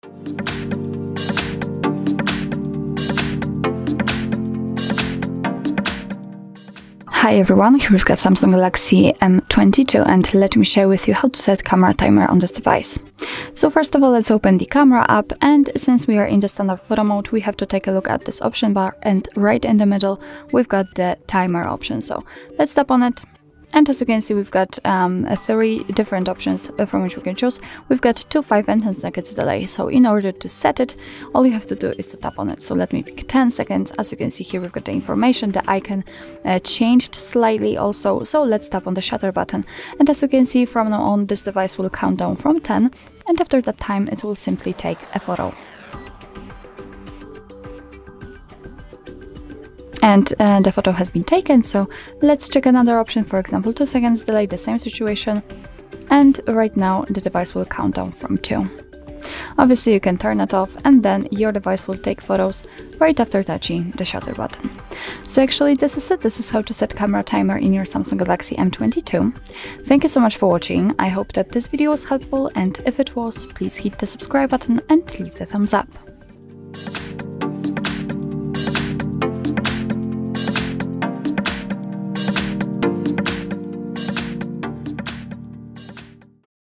Hi everyone, here we've got Samsung Galaxy M22 and let me share with you how to set camera timer on this device. So first of all, let's open the camera app, and since we are in the standard photo mode, we have to take a look at this option bar, and right in the middle we've got the timer option. So let's tap on it. And as you can see, we've got 3 different options from which we can choose. We've got 2, 5 and 10 seconds delay. So in order to set it, all you have to do is to tap on it. So let me pick 10 seconds. As you can see here, we've got the information. The icon changed slightly also. So let's tap on the shutter button. And as you can see, from now on, this device will count down from 10. And after that time, it will simply take a photo. And the photo has been taken, so let's check another option, for example 2 seconds delay, the same situation, and right now the device will count down from 2. Obviously you can turn it off and then your device will take photos right after touching the shutter button. So actually this is it. This is how to set camera timer in your Samsung Galaxy M22. Thank you so much for watching. I hope that this video was helpful, and if it was, please hit the subscribe button and leave the thumbs up.